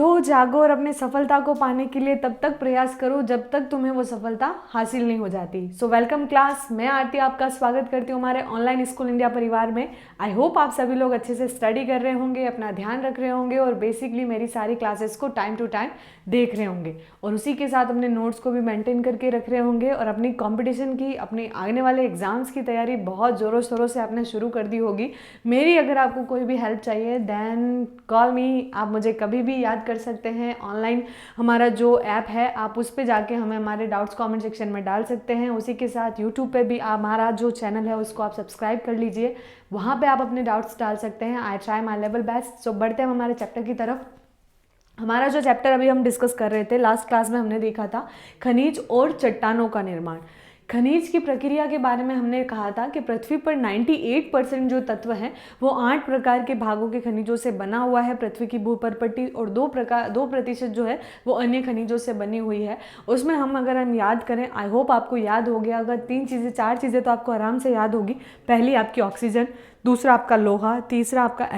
उठो, जागो और अपने सफलता को पाने के लिए तब तक प्रयास करो जब तक तुम्हें वो सफलता हासिल नहीं हो जाती। सो वेलकम क्लास, मैं आरती आपका स्वागत करती हूँ हमारे ऑनलाइन स्कूल इंडिया परिवार में। आई होप आप सभी लोग अच्छे से स्टडी कर रहे होंगे, अपना ध्यान रख रहे होंगे और बेसिकली मेरी सारी क्लासेस को टाइम टू टाइम देख रहे होंगे और उसी के साथ अपने नोट्स को भी मेंटेन करके रख रहे होंगे और अपनी कंपटीशन की, अपने आने वाले एग्जाम्स की तैयारी बहुत ज़ोरों शोरों से आपने शुरू कर दी होगी। मेरी अगर आपको कोई भी हेल्प चाहिए देन कॉल मी, आप मुझे कभी भी याद कर सकते हैं। ऑनलाइन हमारा जो ऐप है आप उस पर जाके हमें हमारे डाउट्स कमेंट सेक्शन में डाल सकते हैं। उसी के साथ यूट्यूब पे भी हमारा जो चैनल है उसको आप सब्सक्राइब कर लीजिए, वहाँ पे आप अपने डाउट्स डाल सकते हैं। I try my level best. So बढ़ते हैं हमारे चैप्टर की तरफ। हमारा जो चैप्टर अभी हम डिस्कस कर रहे थे, लास्ट क्लास में हमने देखा था खनिज और चट्टानों का निर्माण। खनिज की प्रक्रिया के बारे में हमने कहा था कि पृथ्वी पर 98% जो तत्व हैं वो 8 प्रकार के भागों के खनिजों से बना हुआ है पृथ्वी की भूपरपट्टी, और 2% जो है वो अन्य खनिजों से बनी हुई है। उसमें अगर हम याद करें, आई होप आपको याद हो गया, अगर 4 चीज़ें तो आपको आराम से याद होगी। पहली आपकी ऑक्सीजन, दूसरा आपका लोहा, तीसरा आपका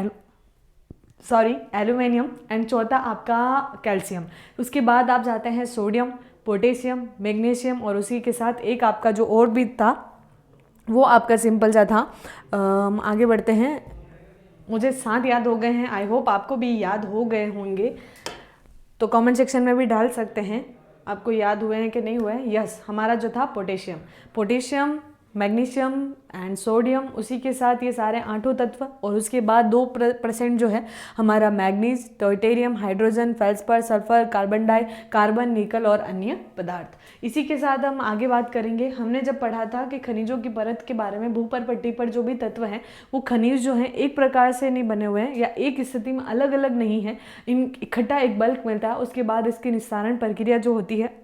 एल्यूमिनियम एंड चौथा आपका कैल्शियम। उसके बाद आप जाते हैं सोडियम, पोटेशियम, मैग्नीशियम और उसी के साथ एक आपका जो और भी था वो आपका सिंपल सा था। आगे बढ़ते हैं, मुझे 7 याद हो गए हैं, आई होप आपको भी याद हो गए होंगे, तो कमेंट सेक्शन में भी डाल सकते हैं आपको याद हुए हैं कि नहीं हुए हैं। यस, हमारा जो था पोटेशियम, मैग्नीशियम एंड सोडियम, उसी के साथ ये सारे 8 तत्व, और उसके बाद 2% जो है हमारा manganese, titanium, hydrogen, feldspar, sulphur, carbon, निकल और अन्य पदार्थ। इसी के साथ हम आगे बात करेंगे। हमने जब पढ़ा था कि खनिजों की परत के बारे में, भूपरपट्टी पर जो भी तत्व हैं वो खनिज जो हैं एक प्रकार से नहीं बने हुए हैं या एक स्थिति में अलग अलग नहीं है, इन इकट्ठा एक बल्क मिलता है, उसके बाद इसकी निस्तारण प्रक्रिया जो होती है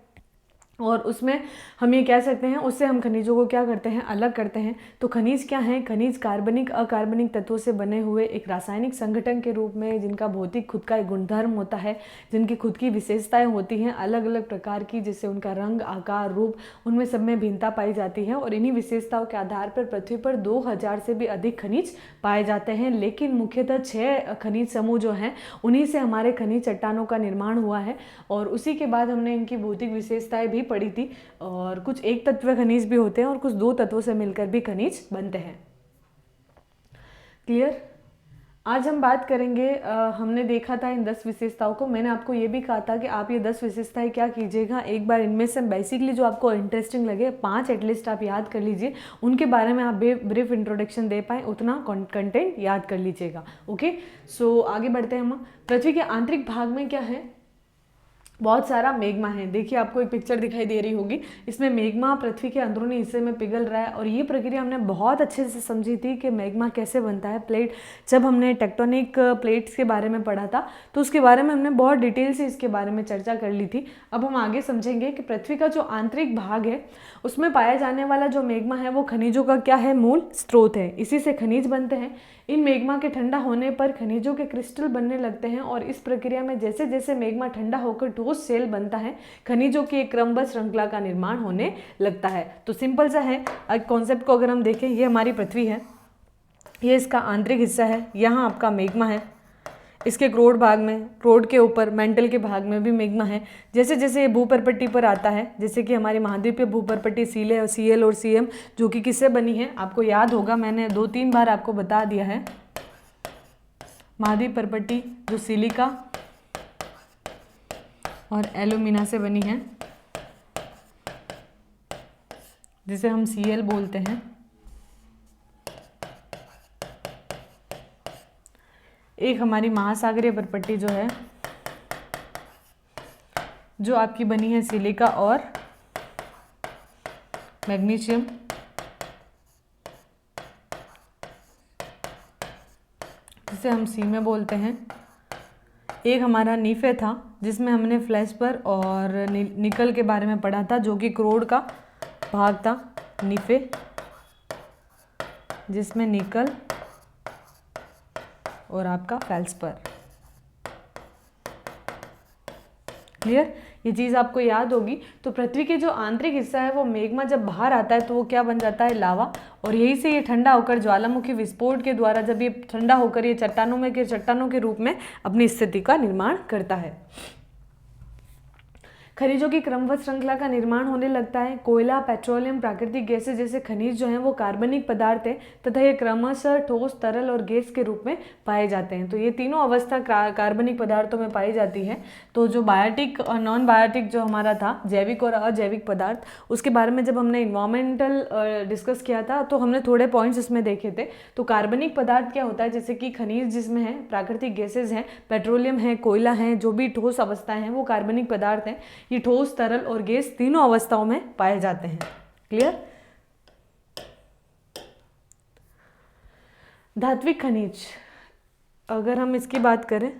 और उसमें हम ये कह सकते हैं उससे हम खनिजों को क्या करते हैं, अलग करते हैं। तो खनिज क्या हैं? खनिज कार्बनिक अकार्बनिक तत्वों से बने हुए एक रासायनिक संगठन के रूप में, जिनका भौतिक खुद का एक गुणधर्म होता है, जिनकी खुद की विशेषताएं होती हैं अलग अलग प्रकार की, जिससे उनका रंग, आकार, रूप, उनमें सब में भिन्नता पाई जाती है। और इन्हीं विशेषताओं के आधार पर पृथ्वी पर 2000 से भी अधिक खनिज पाए जाते हैं, लेकिन मुख्यतः 6 खनिज समूह जो हैं उन्हीं से हमारे खनिज चट्टानों का निर्माण हुआ है। और उसी के बाद हमने इनकी भौतिक विशेषताएं भी पढ़ी थी, और कुछ एक तत्व खनिज भी होते हैं और कुछ 2 तत्वों से मिलकर भी खनिज बनते हैं। क्लियर? आज हम बात करेंगे, हमने देखा था इन 10 विशेषताओं को। मैंने आपको ये भी कहा था कि आप ये 10 विशेषताएं क्या कीजिएगा, एक बार इनमें से बेसिकली जो आपको इंटरेस्टिंग लगे 5 एटलीस्ट आप याद कर लीजिए, उनके बारे में आप ब्रीफ इंट्रोडक्शन दे पाए उतना कंटेंट याद कर लीजिएगा। ओके, सो आगे बढ़ते हैं हम। पृथ्वी के आंतरिक भाग में क्या है? बहुत सारा मैग्मा है। देखिए आपको एक पिक्चर दिखाई दे रही होगी, इसमें मैग्मा पृथ्वी के अंदरूनी हिस्से में पिघल रहा है। और ये प्रक्रिया हमने बहुत अच्छे से समझी थी कि मैग्मा कैसे बनता है। जब हमने टेक्टोनिक प्लेट्स के बारे में पढ़ा था तो उसके बारे में हमने बहुत डिटेल से इसके बारे में चर्चा कर ली थी। अब हम आगे समझेंगे कि पृथ्वी का जो आंतरिक भाग है उसमें पाया जाने वाला जो मैग्मा है वो खनिजों का क्या है? मूल स्रोत है। इसी से खनिज बनते हैं। इन मैग्मा के ठंडा होने पर खनिजों के क्रिस्टल बनने लगते हैं, और इस प्रक्रिया में जैसे जैसे मैग्मा ठंडा होकर ठोस सेल बनता है, खनिजों की एक क्रमबद्ध श्रृंखला का निर्माण होने लगता है। तो सिंपल सा है कॉन्सेप्ट को। अगर हम देखें, ये हमारी पृथ्वी है, ये इसका आंतरिक हिस्सा है, यहाँ आपका मैग्मा है, इसके क्रोड भाग में, क्रोड के ऊपर मेंटल के भाग में भी मैग्मा है। जैसे जैसे ये भूपरपट्टी पर आता है, जैसे कि हमारी महाद्वीपीय भूपरपट्टी CL और CM जो कि किससे बनी है आपको याद होगा, मैंने 2-3 बार आपको बता दिया है। महाद्वीप परपट्टी जो सिलिका और एल्यूमिना से बनी है, जिसे हम Cl बोलते हैं। एक हमारी महासागरीय परपट्टी जो है, जो आपकी बनी है सिलिका और मैग्नीशियम, जिसे हम सी में बोलते हैं। एक हमारा नीफे था जिसमें हमने फ्लेस्पर और निकल के बारे में पढ़ा था, जो कि क्रोड का भाग था। नीफे जिसमें निकल और आपका फेल्सपर। क्लियर, ये चीज़ आपको याद होगी। तो पृथ्वी के जो आंतरिक हिस्सा है वो मैग्मा जब बाहर आता है तो वो क्या बन जाता है, लावा, और यही से ये ठंडा होकर ज्वालामुखी विस्फोट के द्वारा जब ये ठंडा होकर ये चट्टानों के रूप में अपनी स्थिति का निर्माण करता है। खनिजों की क्रमबद्ध श्रृंखला का निर्माण होने लगता है। कोयला, पेट्रोलियम, प्राकृतिक गैसें जैसे खनिज जो हैं वो कार्बनिक पदार्थ हैं तथा ये क्रमशः ठोस, तरल और गैस के रूप में पाए जाते हैं। तो ये तीनों अवस्था कार्बनिक पदार्थों में पाई जाती है। तो जो बायोटिक और नॉन बायोटिक जो हमारा था, जैविक और अजैविक पदार्थ, उसके बारे में जब हमने इन्वायरमेंटल डिस्कस किया था तो हमने थोड़े पॉइंट्स इसमें देखे थे। तो कार्बनिक पदार्थ क्या होता है, जैसे कि खनिज जिसमें है, प्राकृतिक गैसेज हैं, पेट्रोलियम है, कोयला है, जो भी ठोस अवस्थाएं हैं वो कार्बनिक पदार्थ हैं। ये ठोस, तरल और गैस तीनों अवस्थाओं में पाए जाते हैं। क्लियर। धात्विक खनिज, अगर हम इसकी बात करें,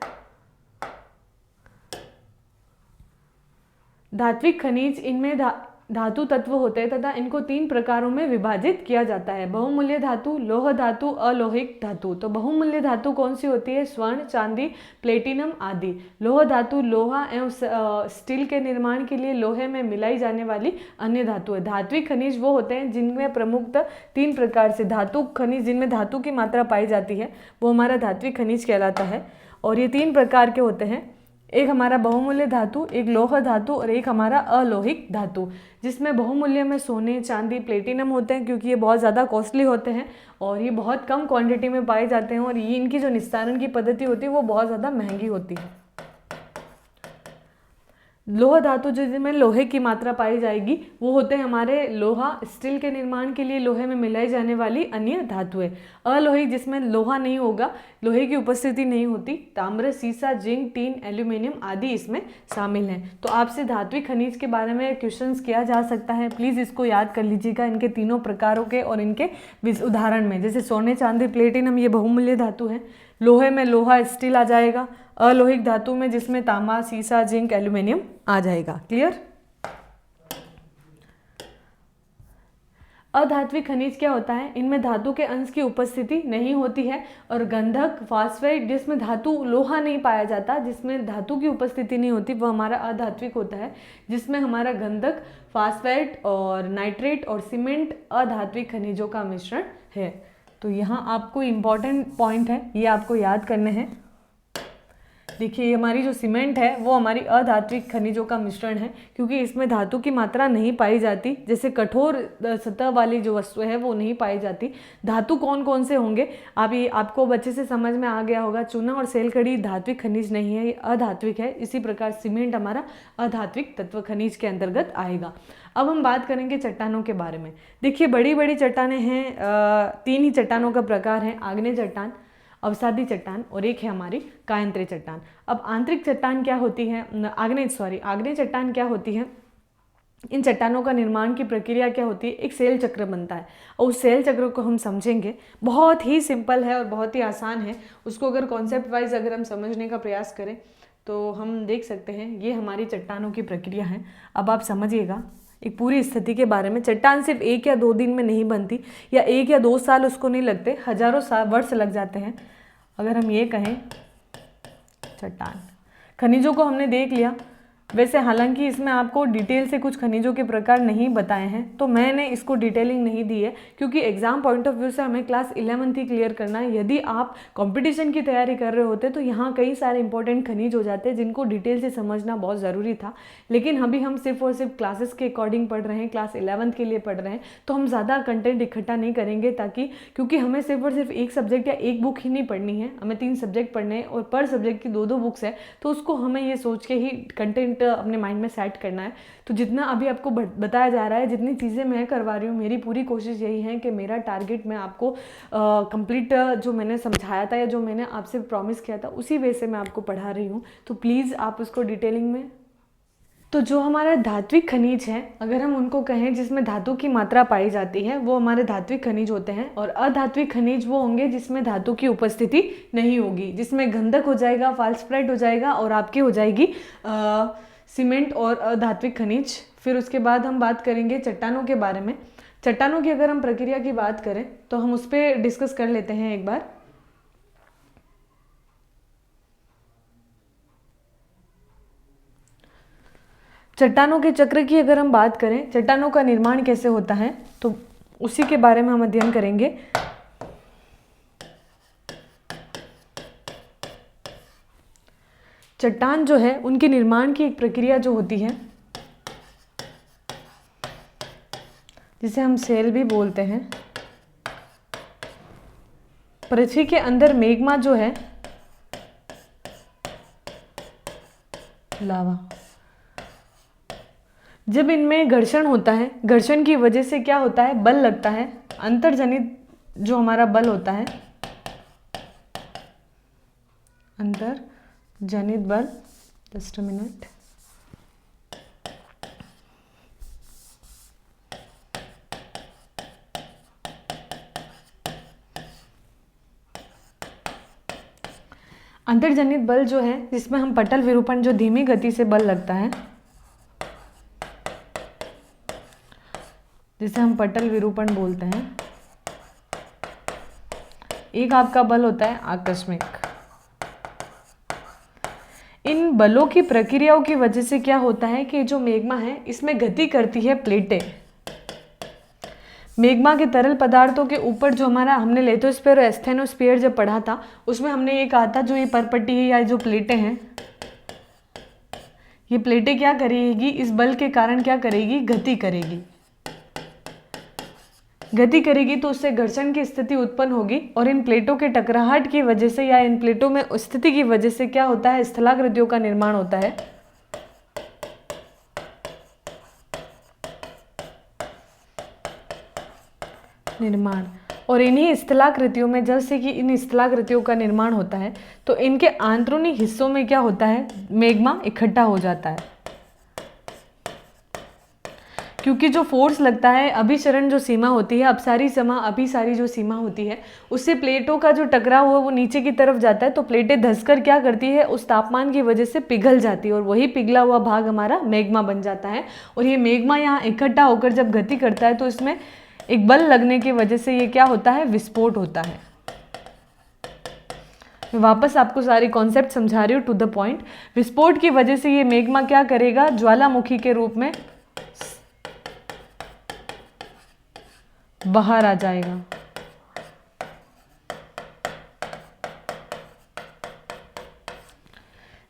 धात्विक खनिज इनमें धातु तत्व होते हैं तथा इनको 3 प्रकारों में विभाजित किया जाता है। बहुमूल्य धातु, लोह धातु, अलोहिक धातु। तो बहुमूल्य धातु कौन सी होती है, स्वर्ण, चांदी, प्लेटिनम आदि। लोह धातु लोहा एवं स्टील के निर्माण के लिए लोहे में मिलाई जाने वाली अन्य धातु है। धात्विक खनिज वो होते हैं जिनमें प्रमुखतः 3 प्रकार से धातु खनिज, जिनमें धातु की मात्रा पाई जाती है, वो हमारा धात्विक खनिज कहलाता है। और ये 3 प्रकार के होते हैं, एक हमारा बहुमूल्य धातु, एक लोह धातु और एक हमारा अलोहिक धातु। जिसमें बहुमूल्य में सोने, चांदी, प्लेटिनम होते हैं क्योंकि ये बहुत ज़्यादा कॉस्टली होते हैं और ये बहुत कम क्वांटिटी में पाए जाते हैं और ये इनकी जो निस्तारण की पद्धति होती है वो बहुत ज़्यादा महंगी होती है। लोह धातु जिसमें लोहे की मात्रा पाई जाएगी वो होते हैं हमारे लोहा, स्टील के निर्माण के लिए लोहे में मिलाई जाने वाली अन्य धातुएं। अलोहिक जिसमें लोहा नहीं होगा, लोहे की उपस्थिति नहीं होती, ताम्र, सीसा, जिंक, टीन, एल्यूमिनियम आदि इसमें शामिल हैं। तो आपसे धात्विक खनिज के बारे में क्वेश्चंस किया जा सकता है, प्लीज़ इसको याद कर लीजिएगा, इनके तीनों प्रकारों के और इनके उदाहरण में। जैसे सोने, चांदी, प्लेटिनम ये बहुमूल्य धातु है, लोहे में लोहा, स्टील आ जाएगा, अलोहिक धातु में जिसमें तांबा, सीसा, जिंक, एल्यूमिनियम आ जाएगा। क्लियर। अधात्विक खनिज क्या होता है, इनमें धातु के अंश की उपस्थिति नहीं होती है और गंधक, फास्फेट जिसमें धातु लोहा नहीं पाया जाता, जिसमें धातु की उपस्थिति नहीं होती, वो हमारा अधात्विक होता है। जिसमें हमारा गंधक, फास्फेट और नाइट्रेट और सीमेंट अधात्विक खनिजों का मिश्रण है। तो यहाँ आपको इम्पॉर्टेंट पॉइंट है, ये आपको याद करने हैं। देखिए हमारी जो सीमेंट है वो हमारी अधात्विक खनिजों का मिश्रण है क्योंकि इसमें धातु की मात्रा नहीं पाई जाती। जैसे कठोर सतह वाली जो वस्तु है वो नहीं पाई जाती। धातु कौन कौन से होंगे, आपको बच्चे से समझ में आ गया होगा। चूना और सेलखड़ी धात्विक खनिज नहीं है, ये अधात्विक है। इसी प्रकार सीमेंट हमारा अधात्विक तत्व खनिज के अंतर्गत आएगा। अब हम बात करेंगे चट्टानों के बारे में। देखिए बड़ी बड़ी चट्टानें हैं, 3 ही चट्टानों का प्रकार है, आग्नेय चट्टान, अवसादी चट्टान और एक है हमारी कायंत्री चट्टान। अब आंतरिक चट्टान क्या होती है, आग्नेय चट्टान क्या होती है, इन चट्टानों का निर्माण की प्रक्रिया क्या होती है, एक सेल चक्र बनता है और उस सेल चक्र को हम समझेंगे। बहुत ही सिंपल है और बहुत ही आसान है, उसको अगर कॉन्सेप्ट वाइज अगर हम समझने का प्रयास करें तो हम देख सकते हैं ये हमारी चट्टानों की प्रक्रिया है। अब आप समझिएगा एक पूरी स्थिति के बारे में। चट्टान सिर्फ 1 या 2 दिन में नहीं बनती या 1 या 2 साल उसको नहीं लगते, हजारों वर्ष लग जाते हैं। अगर हम ये कहें चट्टान, खनिजों को हमने देख लिया। वैसे हालांकि इसमें आपको डिटेल से कुछ खनिजों के प्रकार नहीं बताए हैं तो मैंने इसको डिटेलिंग नहीं दी है क्योंकि एग्जाम पॉइंट ऑफ व्यू से हमें क्लास 11th ही क्लियर करना है। यदि आप कंपटीशन की तैयारी कर रहे होते तो यहाँ कई सारे इंपॉर्टेंट खनिज हो जाते हैं जिनको डिटेल से समझना बहुत ज़रूरी था। लेकिन अभी हम सिर्फ और सिर्फ क्लासेस के अकॉर्डिंग पढ़ रहे हैं, क्लास 11th के लिए पढ़ रहे हैं, तो हम ज़्यादा कंटेंट इकट्ठा नहीं करेंगे ताकि, क्योंकि हमें सिर्फ और सिर्फ एक सब्जेक्ट या एक बुक ही नहीं पढ़नी है, हमें 3 सब्जेक्ट पढ़ने हैं और पर सब्जेक्ट की 2-2 बुक्स है। तो उसको हमें ये सोच के ही कंटेंट अपने माइंड में सेट करना है। तो जितना अभी आपको बताया जा रहा है, जितनी चीज़ें मैं करवा रही हूँ, मेरी पूरी कोशिश यही है कि मेरा टारगेट मैं आपको कंप्लीट जो मैंने समझाया था या जो मैंने आपसे प्रॉमिस किया था उसी वे से मैं आपको पढ़ा रही हूँ। तो प्लीज़ आप उसको डिटेलिंग में। तो जो हमारा धात्विक खनिज है, अगर हम उनको कहें जिसमें धातु की मात्रा पाई जाती है, वो हमारे धात्विक खनिज होते हैं। और अधात्विक खनिज वो होंगे जिसमें धातु की उपस्थिति नहीं होगी, जिसमें गंधक हो जाएगा, फास्फेट हो जाएगा और आपकी हो जाएगी सीमेंट और अधात्विक खनिज। फिर उसके बाद हम बात करेंगे चट्टानों के बारे में। चट्टानों की अगर हम प्रक्रिया की बात करें तो हम उस पर डिस्कस कर लेते हैं एक बार। चट्टानों के चक्र की अगर हम बात करें, चट्टानों का निर्माण कैसे होता है, तो उसी के बारे में हम अध्ययन करेंगे। चट्टान जो है उनके निर्माण की एक प्रक्रिया जो होती है, जिसे हम सेल भी बोलते हैं। पृथ्वी के अंदर मेग्मा जो है, लावा, जब इनमें घर्षण होता है, घर्षण की वजह से क्या होता है, बल लगता है, अंतर्जनित जो हमारा बल होता है, अंतर्जनित बल, जस्ट अ मिनट, अंतर्जनित बल जो है, जिसमें हम पटल विरूपण, जो धीमी गति से बल लगता है, जिसे हम पटल विरूपण बोलते हैं। एक आपका बल होता है आकस्मिक। इन बलों की प्रक्रियाओं की वजह से क्या होता है कि जो मेग्मा है इसमें गति करती है प्लेटें। मेग्मा के तरल पदार्थों के ऊपर जो हमारा हमने लिथोस्फीयर और एस्थेनोस्फीयर जब पढ़ा था, उसमें हमने ये कहा था जो ये परपट्टी है या जो प्लेटें हैं, ये प्लेटें क्या करेगी, इस बल के कारण क्या करेगी, गति करेगी। गति करेगी तो उससे घर्षण की स्थिति उत्पन्न होगी, और इन प्लेटों के टकराहट की वजह से या इन प्लेटों में स्थिति की वजह से क्या होता है, स्थलाकृतियों का निर्माण होता है। निर्माण, और इन्हीं स्थलाकृतियों में, जैसे कि इन स्थलाकृतियों का निर्माण होता है तो इनके आंतरिक हिस्सों में क्या होता है, मेग्मा इकट्ठा हो जाता है। क्योंकि जो फोर्स लगता है, अभिसरण जो सीमा होती है, अपसारी सीमा, अभिसारी जो सीमा होती है, उससे प्लेटों का जो टकराव हुआ वो नीचे की तरफ जाता है, तो प्लेटें धंसकर क्या करती है, उस तापमान की वजह से पिघल जाती है, और वही पिघला हुआ भाग हमारा मेग्मा बन जाता है। और ये मेग्मा यहाँ इकट्ठा होकर जब गति करता है तो इसमें एक बल लगने की वजह से ये क्या होता है, विस्फोट होता है। मैं वापस आपको सारी कॉन्सेप्ट समझा रही हूँ टू द पॉइंट। विस्फोट की वजह से ये मेग्मा क्या करेगा, ज्वालामुखी के रूप में बाहर आ जाएगा।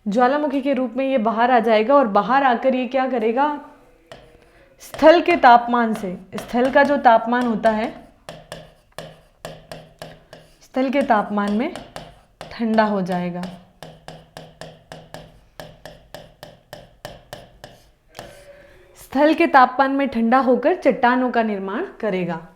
ज्वालामुखी के रूप में ये बाहर आ जाएगा, और बाहर आकर ये क्या करेगा, स्थल के तापमान से, स्थल का जो तापमान होता है, स्थल के तापमान में ठंडा हो जाएगा। स्थल के तापमान में ठंडा होकर चट्टानों का निर्माण करेगा।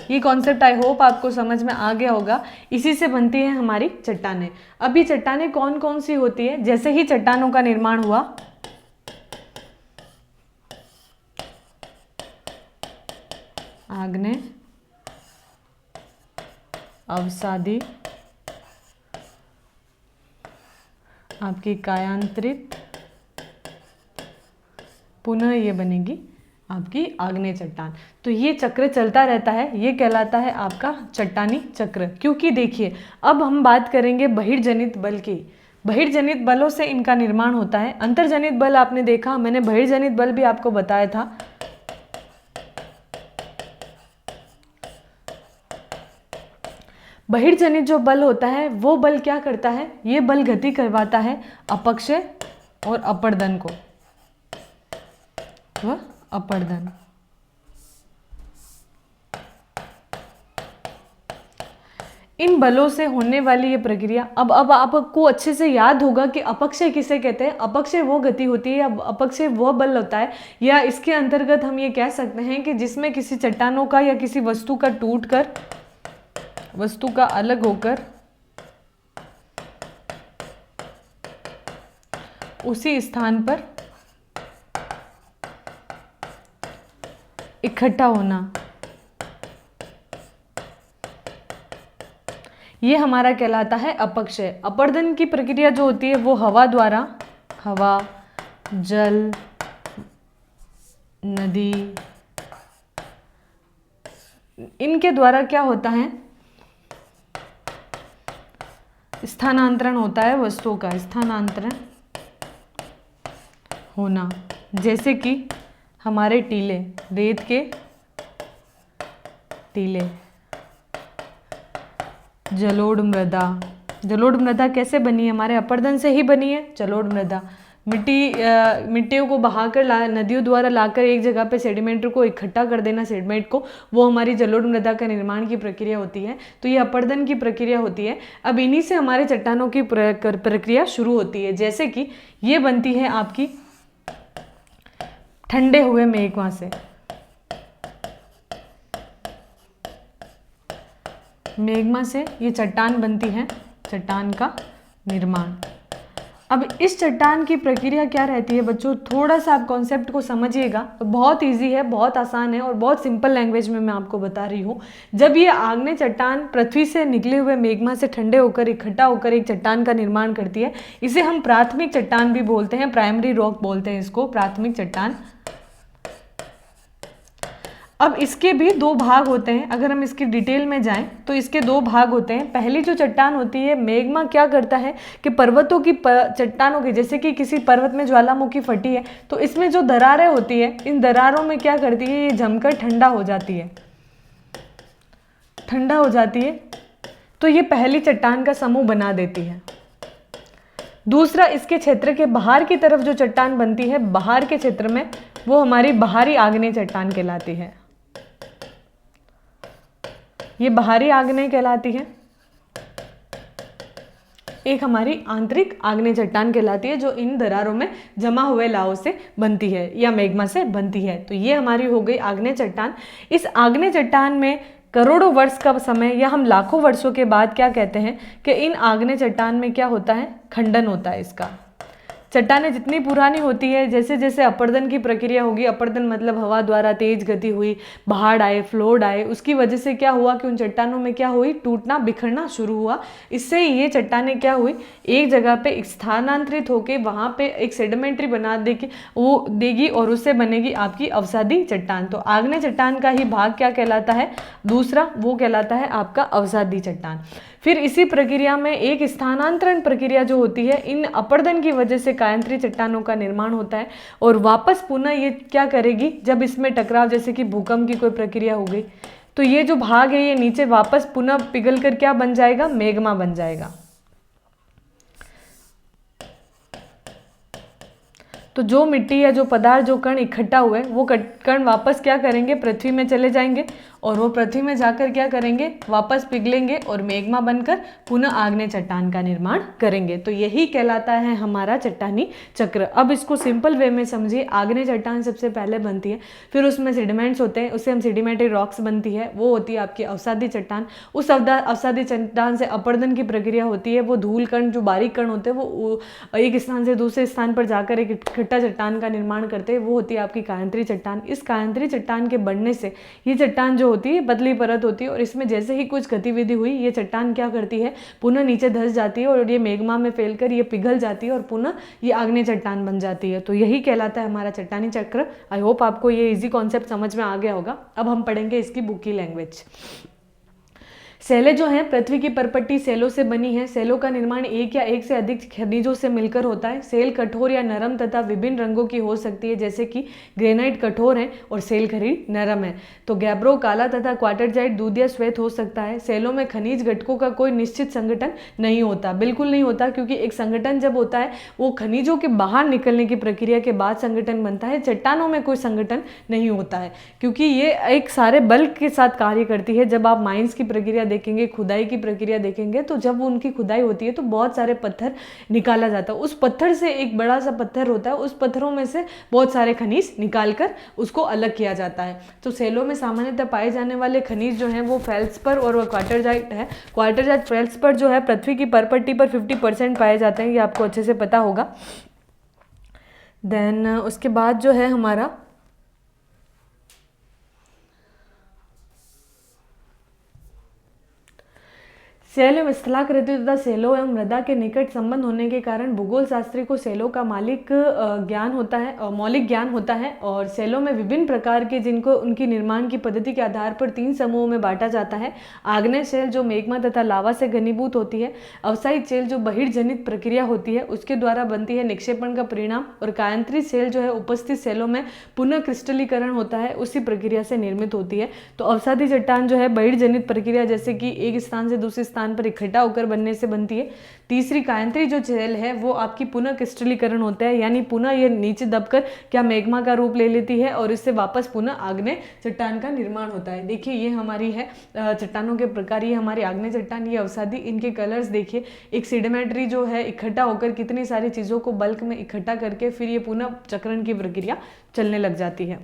ये कॉन्सेप्ट आई होप आपको समझ में आ गया होगा। इसी से बनती है हमारी चट्टानें। अब ये चट्टानें कौन कौन सी होती है, जैसे ही चट्टानों का निर्माण हुआ, आग्नेय, अवसादी, आपकी कायांतरित, पुनः ये बनेगी आपकी आग्नेय चट्टान। तो ये चक्र चलता रहता है, ये कहलाता है आपका चट्टानी चक्र। क्योंकि देखिए, अब हम बात करेंगे बहिर्जनित बल की। बहिर्जनित बलों से इनका निर्माण होता है। अंतर्जनित बल आपने देखा, मैंने बहिर्जनित बल भी आपको बताया था। बहिर्जनित जो बल होता है वो बल क्या करता है, ये बल गति करवाता है अपक्षय और अपर्दन को, वह अपर्दन। इन बलों से होने वाली ये प्रक्रिया, अब आपको अच्छे से याद होगा कि अपक्षय किसे कहते हैं। अपक्षय वो गति होती है, अब अपक्षय वो बल होता है, या इसके अंतर्गत हम ये कह सकते हैं कि जिसमें किसी चट्टानों का या किसी वस्तु का टूटकर, वस्तु का अलग होकर उसी स्थान पर इकट्ठा होना, ये हमारा कहलाता है अपक्षय। अपर्दन की प्रक्रिया जो होती है वो हवा द्वारा, हवा, जल, नदी, इनके द्वारा क्या होता है, स्थानांतरण होता है वस्तुओं का, स्थानांतरण होना, जैसे कि हमारे टीले, रेत के टीले, जलोढ़ मृदा। जलोढ़ मृदा कैसे बनी है? हमारे अपरदन से ही बनी है जलोढ़ मृदा। मिट्टियों को बहाकर नदियों द्वारा लाकर एक जगह पे सेडिमेंट को इकट्ठा कर देना, सेडिमेंट को, वो हमारी जलोढ़ मृदा का निर्माण की प्रक्रिया होती है। तो ये अपरदन की प्रक्रिया होती है। अब इन्हीं से हमारे चट्टानों की प्रक्रिया शुरू होती है, जैसे कि ये बनती है आपकी ठंडे हुए मेघमा से। मेघमा से ये चट्टान बनती है, चट्टान का निर्माण। अब इस चट्टान की प्रक्रिया क्या रहती है बच्चों, थोड़ा सा आप कॉन्सेप्ट को समझिएगा। तो बहुत इजी है, बहुत आसान है और बहुत सिंपल लैंग्वेज में मैं आपको बता रही हूँ। जब ये आग्नेय चट्टान पृथ्वी से निकले हुए मेघमा से ठंडे होकर इकट्ठा होकर एक चट्टान का निर्माण करती है, इसे हम प्राथमिक चट्टान भी बोलते हैं, प्राइमरी रॉक बोलते हैं इसको, प्राथमिक चट्टान। अब इसके भी दो भाग होते हैं। अगर हम इसकी डिटेल में जाएं तो इसके दो भाग होते हैं। पहली जो चट्टान होती है, मेघमा क्या करता है कि पर्वतों की चट्टानों की, जैसे कि किसी पर्वत में ज्वालामुखी फटी है तो इसमें जो दरारें होती है, इन दरारों में क्या करती है, ये जमकर ठंडा हो जाती है, ठंडा हो जाती है। तो ये पहली चट्टान का समूह बना देती है। दूसरा, इसके क्षेत्र के बाहर की तरफ जो चट्टान बनती है, बाहर के क्षेत्र में, वो हमारी बाहरी आग्नेय चट्टान कहलाती है। ये बाहरी आग्नेय कहलाती है। एक हमारी आंतरिक आग्नेय चट्टान कहलाती है, जो इन दरारों में जमा हुए लावों से बनती है या मेग्मा से बनती है। तो ये हमारी हो गई आग्नेय चट्टान। इस आग्नेय चट्टान में करोड़ों वर्ष का समय या हम लाखों वर्षों के बाद क्या कहते हैं कि इन आग्नेय चट्टान में क्या होता है, खंडन होता है इसका। चट्टानें जितनी पुरानी होती है, जैसे जैसे अपरदन की प्रक्रिया होगी, अपरदन मतलब हवा द्वारा तेज गति हुई, बाढ़ आए, फ्लोड आए, उसकी वजह से क्या हुआ कि उन चट्टानों में क्या हुई, टूटना बिखरना शुरू हुआ। इससे ये चट्टानें क्या हुई, एक जगह पे स्थानांतरित होकर वहाँ पे एक सेडिमेंट्री बना देगी और उससे बनेगी आपकी अवसादी चट्टान। तो आग्नेय चट्टान का ही भाग क्या कहलाता है, दूसरा, वो कहलाता है आपका अवसादी चट्टान। फिर इसी प्रक्रिया में एक स्थानांतरण प्रक्रिया जो होती है, इन अपरदन की वजह से कायांतरी चट्टानों का निर्माण होता है और वापस पुनः ये क्या करेगी, जब इसमें टकराव, जैसे कि भूकंप की कोई प्रक्रिया हो गई, तो ये जो भाग है ये नीचे वापस पुनः पिघल कर क्या बन जाएगा, मेग्मा बन जाएगा। तो जो मिट्टी या जो पदार्थ, जो कण इकट्ठा हुए, वो कण वापस क्या करेंगे, पृथ्वी में चले जाएंगे और वो पृथ्वी में जाकर क्या करेंगे, वापस पिघलेंगे और मेग्मा बनकर पुनः आग्नेय चट्टान का निर्माण करेंगे। तो यही कहलाता है हमारा चट्टानी चक्र। अब इसको सिंपल वे में समझिए। आग्नेय चट्टान सबसे पहले बनती है, फिर उसमें सेडिमेंट्स होते हैं, उससे हम सेडिमेंट्री रॉक्स बनती है, वो होती है आपकी अवसादी चट्टान। उस अवसादी चट्टान से अपरदन की प्रक्रिया होती है, वो धूल कण, जो बारीक कण होते हैं, वो एक स्थान से दूसरे स्थान पर जाकर एक इकट्ठा चट्टान का निर्माण करते हैं, वो होती है आपकी कायांतरी चट्टान। इस कायांतरी चट्टान के बढ़ने से ये चट्टान जो होती है पतली परत होती है और इसमें जैसे ही कुछ गतिविधि हुई, ये चट्टान क्या करती है, पुनः नीचे धंस जाती है और ये मेग्मा में फैलकर ये पिघल जाती है और पुनः ये आग्नेय चट्टान बन जाती है। तो यही कहलाता है हमारा चट्टानी चक्र। आई होप आपको ये इजी कॉन्सेप्ट समझ में आ गया होगा। अब हम पढ़ेंगे इसकी बुक की लैंग्वेज। सेलें जो हैं, पृथ्वी की परपट्टी सेलों से बनी है। सेलों का निर्माण एक या एक से अधिक खनिजों से मिलकर होता है। सेल कठोर या नरम तथा विभिन्न रंगों की हो सकती है, जैसे कि ग्रेनाइट कठोर है और सेल खरी नरम है। तो गैब्रो काला तथा क्वार्टरजाइट दूधिया श्वेत हो सकता है। सेलों में खनिज घटकों का कोई निश्चित संगठन नहीं होता, बिल्कुल नहीं होता, क्योंकि एक संगठन जब होता है वो खनिजों के बाहर निकलने की प्रक्रिया के बाद संगठन बनता है। चट्टानों में कोई संगठन नहीं होता है, क्योंकि ये एक सारे बल के साथ कार्य करती है। जब आप माइंस की प्रक्रिया देखेंगे, खुदाई की प्रक्रिया देखेंगे, तो जब उनकी खुदाई होती है तो बहुत सारे पत्थर निकाला जाता है। उस पत्थर से एक बड़ा सा पत्थर होता है, उस पत्थरों में से बहुत सारे खनिज निकालकर उसको अलग किया जाता है। तो सेलों में सामान्यतः पाए जाने वाले खनिज जो हैं वो फेल्सपर और क्वार्टरजाइट है। क्वार्टरजाइट फेल्सपर जो है पृथ्वी की परपट्टी पर 50% पाए जाते हैं, ये आपको अच्छे से पता होगा। देन उसके बाद जो है हमारा सेल एवं स्थलाकृति तथा सेलों एवं मृदा के निकट संबंध होने के कारण भूगोल शास्त्री को सेलों का मौलिक ज्ञान होता है और सेलों में विभिन्न प्रकार के जिनको उनकी निर्माण की पद्धति के आधार पर 3 समूहों में बांटा जाता है। आग्नेय सेल जो मेग्मा तथा लावा से घनीभूत होती है, अवसायित सेल जो बहिर्जनित प्रक्रिया होती है उसके द्वारा बनती है निक्षेपण का परिणाम, और कायांतरित सेल जो है उपस्थित सेलों में पुनः क्रिस्टलीकरण होता है उसी प्रक्रिया से निर्मित होती है। तो अवसादी चट्टान जो है बहिर्जनित प्रक्रिया जैसे कि एक स्थान से दूसरे स्थान पर इकट्ठा होकर बनने से बनती है। तीसरी कायांतरित जो सेल है वो आपकी पुनः क्रिस्टलीकरण होता है, यानी पुनः ये नीचे दबकर क्या मेग्मा का रूप ले लेती है और इससे वापस पुनः आग्नेय चट्टान का निर्माण होता है। देखिए ये हमारी है चट्टानों के प्रकार, ये हमारी आग्नेय चट्टान, ये अवसादी, इनके कलर्स देखिए। एक सेडिमेंट्री जो है इकट्ठा होकर कितनी सारी चीज़ों को बल्क में इकट्ठा करके फिर ये पुनः चक्रण की प्रक्रिया चलने लग जाती है।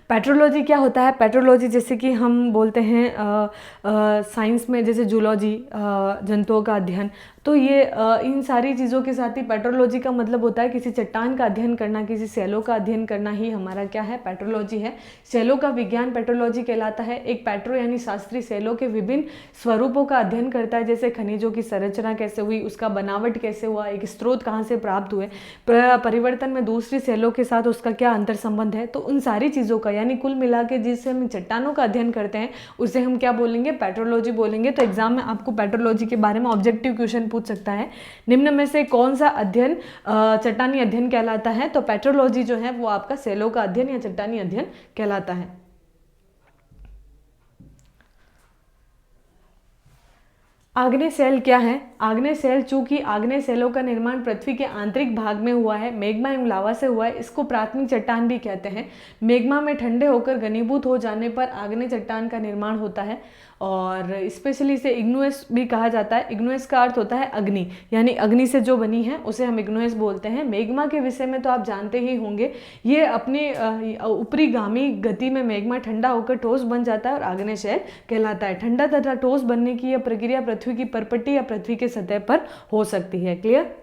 पेट्रोलॉजी क्या होता है? पेट्रोलॉजी जैसे कि हम बोलते हैं साइंस में जैसे जूलॉजी, जंतुओं का अध्ययन, तो ये इन सारी चीज़ों के साथ ही पेट्रोलॉजी का मतलब होता है किसी चट्टान का अध्ययन करना, किसी सेलों का अध्ययन करना ही हमारा क्या है? पेट्रोलॉजी है। सेलों का विज्ञान पेट्रोलॉजी कहलाता है। एक पेट्रो यानी शास्त्री सेलों के विभिन्न स्वरूपों का अध्ययन करता है, जैसे खनिजों की संरचना कैसे हुई, उसका बनावट कैसे हुआ, एक स्रोत कहाँ से प्राप्त हुए, परिवर्तन में दूसरी सेलों के साथ उसका क्या अंतर संबंध है। तो उन सारी चीज़ों का यानी कुल मिला के जिससे हम चट्टानों का अध्ययन करते हैं उसे हम क्या बोलेंगे? पेट्रोलॉजी बोलेंगे। तो एग्जाम में आपको पेट्रोलॉजी के बारे में ऑब्जेक्टिव क्वेश्चन पूछ सकता है, निम्न में से कौन सा अध्ययन चट्टानी अध्ययन कहलाता है? तो पेट्रोलॉजी जो है वो आपका सेलों का अध्ययन या चट्टानी अध्ययन कहलाता है। आग्नेय सेल क्या है? आग्नेय सेल, चूंकि आग्नेय सेलों का निर्माण पृथ्वी के आंतरिक भाग में हुआ है, मेग्मा एवं लावा से हुआ है, इसको प्राथमिक चट्टान भी कहते हैं। मेग्मा में ठंडे होकर घनीभूत हो जाने पर आग्नेय चट्टान का निर्माण होता है और स्पेशली इसे इग्नुएस भी कहा जाता है। इग्नुएस का अर्थ होता है अग्नि, यानी अग्नि से जो बनी है उसे हम इग्नुएस बोलते हैं। मेग्मा के विषय में तो आप जानते ही होंगे, ये अपनी ऊपरी गामी गति में मेग्मा ठंडा होकर ठोस बन जाता है और आग्नेय सेल कहलाता है। ठंडा तथा ठोस बनने की यह प्रक्रिया पृथ्वी की परपट्टी या पृथ्वी के सतह पर हो सकती है। क्लियर?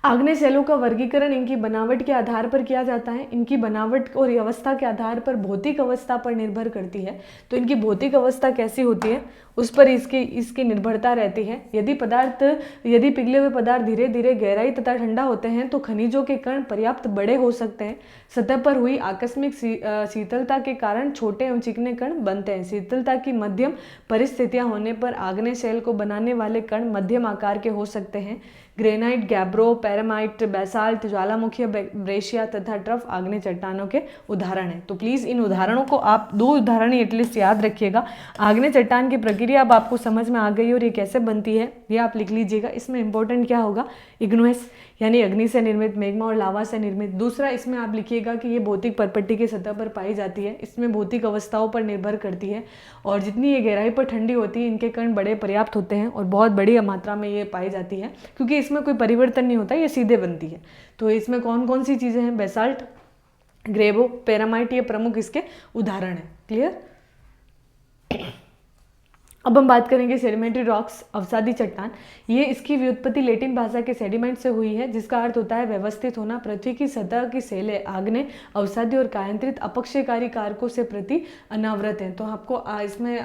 आग्नेय सेलों का वर्गीकरण इनकी बनावट के आधार पर किया जाता है। इनकी बनावट और अवस्था के आधार पर भौतिक अवस्था पर निर्भर करती है। तो इनकी भौतिक अवस्था कैसी होती है उस पर इसकी निर्भरता रहती है। यदि पिघले हुए पदार्थ धीरे धीरे गहराई तथा ठंडा होते हैं तो खनिजों के कण पर्याप्त बड़े हो सकते हैं। सतह पर हुई आकस्मिक शीतलता के कारण छोटे एवं चिकने कण बनते हैं। शीतलता की मध्यम परिस्थितियां होने पर आग्नेय सेल को बनाने वाले कण मध्यम आकार के हो सकते हैं। ग्रेनाइट, गैब्रो, पैरामाइट, बेसाल्ट, ज्वालामुखी, ब्रेशिया तथा ट्रफ आग्नेय चट्टानों के उदाहरण हैं। तो प्लीज़ इन उदाहरणों को आप 2 उदाहरण एटलीस्ट याद रखिएगा। आग्नेय चट्टान की प्रक्रिया अब आपको समझ में आ गई और ये कैसे बनती है ये आप लिख लीजिएगा। इसमें इंपॉर्टेंट क्या होगा? इग्नुएस यानी अग्नि से निर्मित, मेग्मा और लावा से निर्मित। दूसरा इसमें आप लिखिएगा कि ये भौतिक परपट्टी की सतह पर पाई जाती है। इसमें भौतिक अवस्थाओं पर निर्भर करती है और जितनी ये गहराई पर ठंडी होती है इनके कण बड़े पर्याप्त होते हैं और बहुत बड़ी मात्रा में ये पाई जाती है क्योंकि इसमें कोई परिवर्तन नहीं होता, ये सीधे बनती है। तो इसमें कौन कौन सी चीज़ें हैं? बेसाल्ट, ग्रेबो, पैरामाइट, ये प्रमुख इसके उदाहरण हैं। क्लियर? अब हम बात करेंगे सेडिमेंट्री रॉक्स, अवसादी चट्टान। ये इसकी व्युत्पत्ति लैटिन भाषा के सेडिमेंट से हुई है जिसका अर्थ होता है व्यवस्थित होना। पृथ्वी की सतह की सेलें आग्नेय, अवसादी और कायांतरित अपक्षयकारी कारकों से प्रति अनावृत हैं। तो आपको इसमें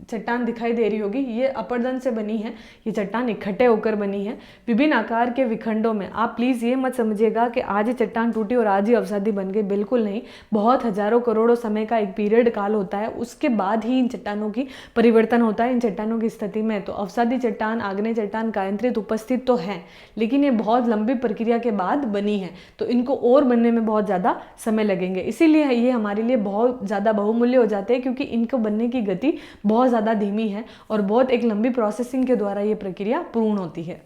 चट्टान दिखाई दे रही होगी, ये अपरदन से बनी है, ये चट्टान इकट्ठे होकर बनी है विभिन्न आकार के विखंडों में। आप प्लीज़ ये मत समझिएगा कि आज ही चट्टान टूटी और आज ही अवसादी बन गई, बिल्कुल नहीं। बहुत हजारों करोड़ों समय का एक पीरियड काल होता है, उसके बाद ही इन चट्टानों की परिवर्तन होता है इन चट्टानों की स्थिति में। तो अवसादी चट्टान, आग्नेय चट्टान, कायांतरित उपस्थित तो है लेकिन ये बहुत लंबी प्रक्रिया के बाद बनी है, तो इनको और बनने में बहुत ज़्यादा समय लगेंगे। इसीलिए ये हमारे लिए बहुत ज़्यादा बहुमूल्य हो जाते हैं क्योंकि इनको बनने की गति बहुत ज़्यादा धीमी है और बहुत एक लंबी प्रोसेसिंग के द्वारा ये प्रक्रिया पूर्ण होती है।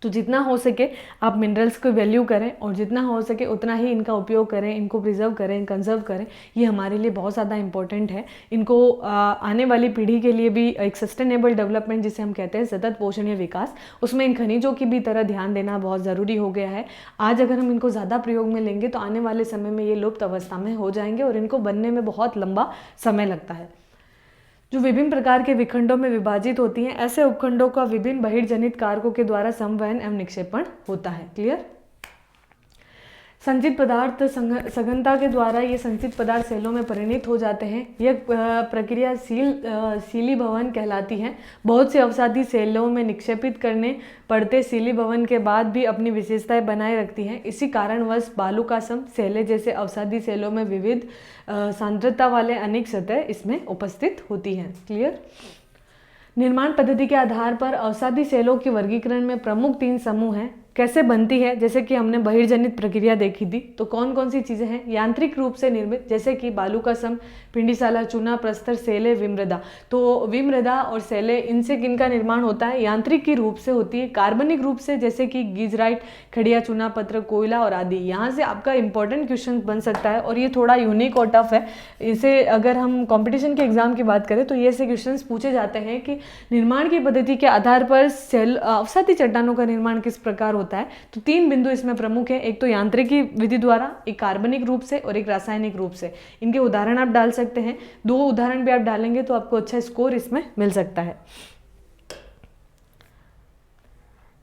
तो जितना हो सके आप मिनरल्स को वैल्यू करें और जितना हो सके उतना ही इनका उपयोग करें, इनको प्रिजर्व करें, कंजर्व करें। ये हमारे लिए बहुत ज़्यादा इंपॉर्टेंट है। इनको आने वाली पीढ़ी के लिए भी एक सस्टेनेबल डेवलपमेंट जिसे हम कहते हैं सतत पोषणीय विकास, उसमें इन खनिजों की भी तरह ध्यान देना बहुत ज़रूरी हो गया है। आज अगर हम इनको ज़्यादा प्रयोग में लेंगे तो आने वाले समय में ये लुप्त अवस्था में हो जाएंगे और इनको बनने में बहुत लंबा समय लगता है। जो विभिन्न प्रकार के विखंडों में विभाजित होती हैं, ऐसे उपखंडों का विभिन्न बहिर्जनित कारकों के द्वारा संवहन एवं निक्षेपण होता है। क्लियर? संचित पदार्थ सघनता के द्वारा ये संचित पदार्थ सेलों में परिणत हो जाते हैं। यह प्रक्रिया सीलीभवन कहलाती है। बहुत से अवसादी सेलों में निक्षेपित करने पड़ते सीलीभवन के बाद भी अपनी विशेषताएं बनाए रखती हैं। इसी कारणवश बालुकासम सेलें जैसे अवसादी सेलों में विविध सांद्रता वाले अनेक सतह इसमें उपस्थित होती हैं। क्लियर। निर्माण पद्धति के आधार पर अवसादी सेलों के वर्गीकरण में प्रमुख 3 समूह हैं। कैसे बनती है, जैसे कि हमने बहिर्जनित प्रक्रिया देखी थी, तो कौन कौन सी चीज़ें हैं। यांत्रिक रूप से निर्मित, जैसे कि बालुकासम, पिंडीसाला, चूना, प्रस्तर, सेले, विमृदा। तो विमृदा और सेले, इनसे किनका निर्माण होता है, यांत्रिक की रूप से होती है। कार्बनिक रूप से, जैसे कि गीजराइट, खड़िया चूना पत्र, कोयला और आदि। यहाँ से आपका इंपॉर्टेंट क्वेश्चन बन सकता है और ये थोड़ा यूनिक और टफ है। इसे अगर हम कॉम्पिटिशन के एग्जाम की बात करें तो ये ऐसे क्वेश्चन पूछे जाते हैं कि निर्माण की पद्धति के आधार पर अवसादी चट्टानों का निर्माण किस प्रकार होता है। तो 3 बिंदु इसमें प्रमुख है। एक तो यांत्रिकी विधि द्वारा, एक कार्बनिक रूप से और एक रासायनिक रूप से। इनके उदाहरण आप डाल सकते हैं। 2 उदाहरण भी आप डालेंगे तो आपको अच्छा स्कोर इसमें मिल सकता है।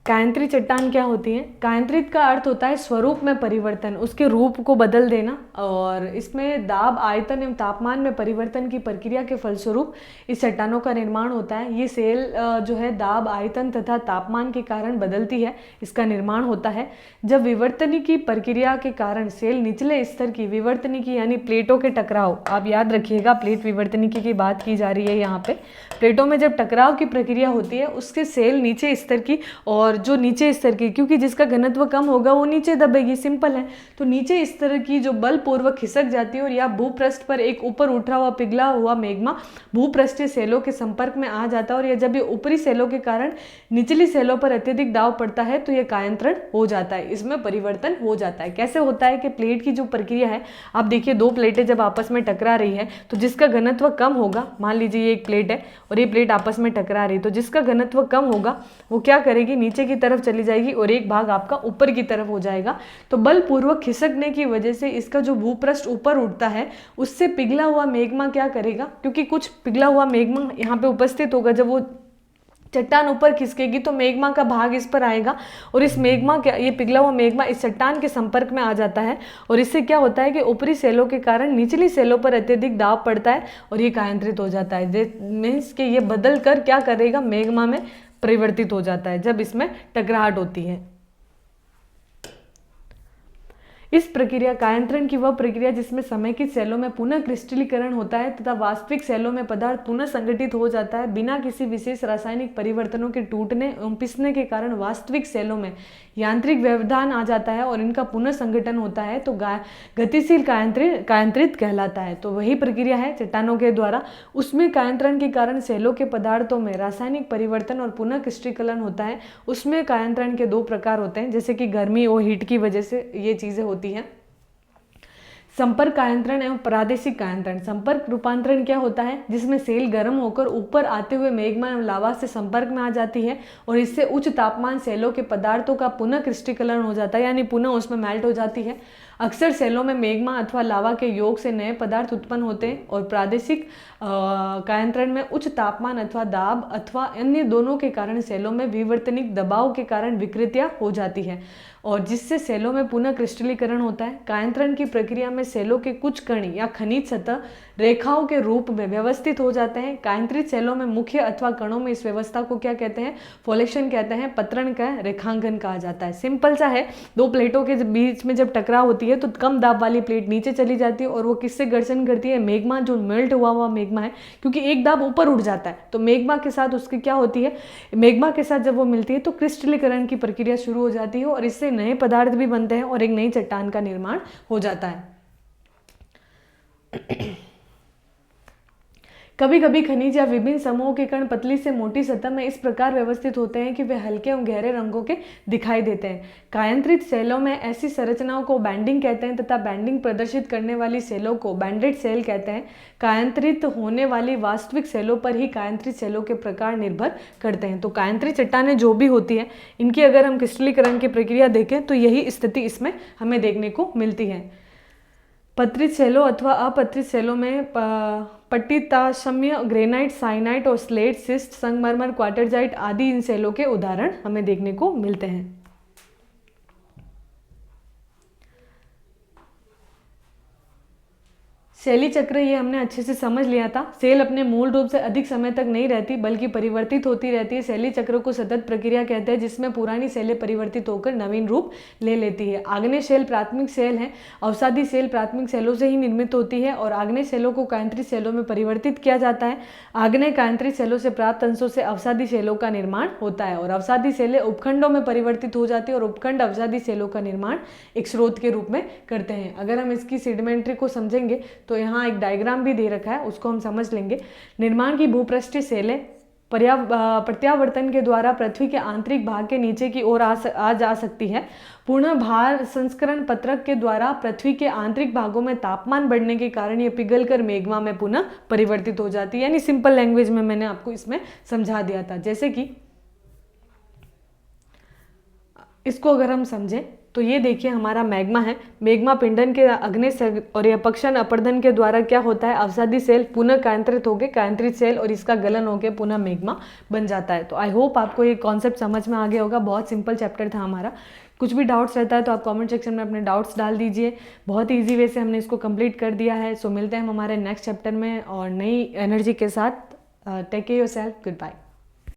कायांत्रित चट्टान क्या होती है। कायांत्रित का अर्थ होता है स्वरूप में परिवर्तन, उसके रूप को बदल देना। और इसमें दाब, आयतन एवं तापमान में परिवर्तन की प्रक्रिया के फलस्वरूप इस चट्टानों का निर्माण होता है। ये सेल जो है दाब, आयतन तथा तापमान के कारण बदलती है, इसका निर्माण होता है। जब विवर्तनिकी प्रक्रिया के कारण सेल निचले स्तर की विवर्तनिकी यानी प्लेटों के टकराव, आप याद रखिएगा प्लेट विवर्तनिकी की बात की जा रही है यहाँ पे। प्लेटों में जब टकराव की प्रक्रिया होती है उसके सेल नीचे स्तर की, और जो नीचे स्तर की, क्योंकि जिसका घनत्व कम होगा वो नीचे दबेगी, सिंपल है। तो नीचे स्तर की जो बलपूर्वक खिसक जाती है और या भूपृष्ठ पर एक ऊपर उठा हुआ पिघला हुआ मेग्मा भूपृष्ठीय सेलों के संपर्क में आ जाता है, और यह जब ये ऊपरी सेलों के कारण निचली सेलों पर अत्यधिक दाब पड़ता है तो यह कायांतरण हो जाता है, इसमें परिवर्तन हो जाता है। कैसे होता है कि प्लेट की जो प्रक्रिया है, आप देखिए 2 प्लेटें जब आपस में टकरा रही है तो जिसका घनत्व कम होगा, मान लीजिए ये एक प्लेट है और ये प्लेट आपस में टकरा रही है, तो जिसका घनत्व कम होगा वो क्या करेगी, नीचे की तरफ चली जाएगी और एक भाग आपका ऊपर की तरफ हो जाएगा। तो बलपूर्वक खिसकने की वजह से इसका जो भूपृष्ठ ऊपर उठता है उससे पिघला हुआ मेग्मा क्या करेगा, क्योंकि कुछ पिघला हुआ मेग्मा यहाँ पे उपस्थित होगा, जब वो चट्टान ऊपर खिसकेगी तो मेग्मा का भाग इस पर आएगा और इस मेग्मा क्या, ये पिघला हुआ मेग्मा इस चट्टान के संपर्क में आ जाता है और इससे क्या होता है कि ऊपरी सेलों के कारण निचली सेलों पर अत्यधिक दाब पड़ता है और ये कायांतरित हो जाता है। मीन्स कि ये बदल कर क्या करेगा, मेग्मा में परिवर्तित हो जाता है जब इसमें टकराहट होती है। इस प्रक्रिया कायांतरण की वह प्रक्रिया जिसमें समेकित सेलों में पुनः क्रिस्टलीकरण होता है तथा वास्तविक सेलों में पदार्थ पुनः संगठित हो जाता है बिना किसी विशेष रासायनिक परिवर्तनों के टूटने एवं पिसने के कारण वास्तविक सेलों में यांत्रिक व्यवधान आ जाता है और इनका पुनः संगठन होता है, तो गतिशील कायांतरित कहलाता है। तो वही प्रक्रिया है चट्टानों के द्वारा, उसमें कायांतरण के कारण सेलों के पदार्थों में रासायनिक परिवर्तन और पुनः क्रिस्टलीकरण होता है। उसमें कायांतरण के 2 प्रकार होते हैं, जैसे कि गर्मी और हीट की वजह से ये चीज़ें होती हैं। संपर्क कायांतरण एवं प्रादेशिक कायांतरण। संपर्क रूपांतरण क्या होता है, जिसमें सेल गर्म होकर ऊपर आते हुए मेग्मा एवं लावा से संपर्क में आ जाती है और इससे उच्च तापमान सेलों के पदार्थों का पुनः क्रिस्टलीकरण हो जाता है, यानी पुनः उसमें मेल्ट हो जाती है। अक्सर सेलों में मेग्मा अथवा लावा के योग से नए पदार्थ उत्पन्न होते हैं और प्रादेशिक कायांतरण में उच्च तापमान अथवा दाब अथवा अन्य दोनों के कारण सेलों में विवर्तनिक दबाव के कारण विकृतियां हो जाती है और जिससे सेलों में पुनः क्रिस्टलीकरण होता है। कायांतरण की प्रक्रिया में सेलों के कुछ कण या खनिज सतह रेखाओं के रूप में व्यवस्थित हो जाते हैं। कायांतरित सेलों में मुख्य अथवा कणों में इस व्यवस्था को क्या कहते हैं, फोलेशन कहते हैं। पत्रण का रेखांकन कहा जाता है। सिंपल सा है, 2 प्लेटों के बीच में जब टकराव होती है तो कम दाब वाली प्लेट नीचे चली जाती है और वो किससे घर्षण करती है, मेग्मा, जो मेल्ट हुआ मेग्मा है, क्योंकि एक दाब ऊपर उठ जाता है तो मेग्मा के साथ उसकी क्या होती है, मेग्मा के साथ जब वो मिलती है तो क्रिस्टलीकरण की प्रक्रिया शुरू हो जाती है और इससे नए पदार्थ भी बनते हैं और एक नई चट्टान का निर्माण हो जाता है। कभी कभी खनिज या विभिन्न समूहों के कण पतली से मोटी सतह में इस प्रकार व्यवस्थित होते हैं कि वे हल्के एवं गहरे रंगों के दिखाई देते हैं। कायांतरित सेलों में ऐसी संरचनाओं को बैंडिंग कहते हैं तथा बैंडिंग प्रदर्शित करने वाली सेलों को बैंडेड सेल कहते हैं। कायांतरित होने वाली वास्तविक सेलों पर ही कायांतरित सेलों के प्रकार निर्भर करते हैं। तो कायांतरित चट्टानें जो भी होती हैं, इनकी अगर हम क्रिस्टलीकरण की प्रक्रिया देखें तो यही स्थिति इसमें हमें देखने को मिलती है। पत्रित सेलों अथवा अपत्रित सेलों में पट्टिताशम्य, ग्रेनाइट, साइनाइट और स्लेट, सिस्ट, संगमरमर, क्वार्टरजाइट आदि इन सेलों के उदाहरण हमें देखने को मिलते हैं। शैली चक्र ये हमने अच्छे से समझ लिया था। सेल अपने मूल रूप से अधिक समय तक नहीं रहती बल्कि परिवर्तित होती रहती है। शैली चक्र को सतत प्रक्रिया कहते हैं जिसमें पुरानी सेलें परिवर्तित होकर नवीन रूप ले लेती है। आग्नेय सेल प्राथमिक सेल है। अवसादी सेल प्राथमिक सेलों से ही निर्मित होती है और आग्नेय सेलों को कायंत्री सेलों में परिवर्तित किया जाता है। आग्नेय कायंत्री सेलों से प्राप्त अंशों से अवसादी सेलों का निर्माण होता है और अवसादी सेलें उपखंडों में परिवर्तित हो जाती है और उपखंड अवसादी सेलों का निर्माण एक स्रोत के रूप में करते हैं। अगर हम इसकी सेडिमेंट्री को समझेंगे तो यहाँ एक डायग्राम भी दे रखा है, उसको हम समझ लेंगे। निर्माण की भूपृष्ठीय सेलें प्रत्यावर्तन के द्वारा पृथ्वी के आंतरिक भाग के नीचे की ओर आ जा सकती है। पूर्ण भार संस्करण पत्रक के द्वारा पृथ्वी के आंतरिक भागों में तापमान बढ़ने के कारण ये पिघलकर मैग्मा में पुनः परिवर्तित हो जाती है। यानी सिंपल लैंग्वेज में मैंने आपको इसमें समझा दिया था। जैसे कि इसको अगर हम समझें तो ये देखिए हमारा मैग्मा है। मैग्मा पिंडन के अग्नि और अपक्षन अपर्दन के द्वारा क्या होता है, अवसादी सेल पुनः कायंत्रित होकर कायंत्रित सेल और इसका गलन होकर पुनः मैग्मा बन जाता है। तो आई होप आपको ये कॉन्सेप्ट समझ में आ गया होगा। बहुत सिंपल चैप्टर था हमारा। कुछ भी डाउट्स रहता है तो आप कमेंट सेक्शन में अपने डाउट्स डाल दीजिए। बहुत ईजी वे से हमने इसको कंप्लीट कर दिया है। सो मिलते हैं हम हमारे नेक्स्ट चैप्टर में और नई एनर्जी के साथ। Take care yourself. Good bye.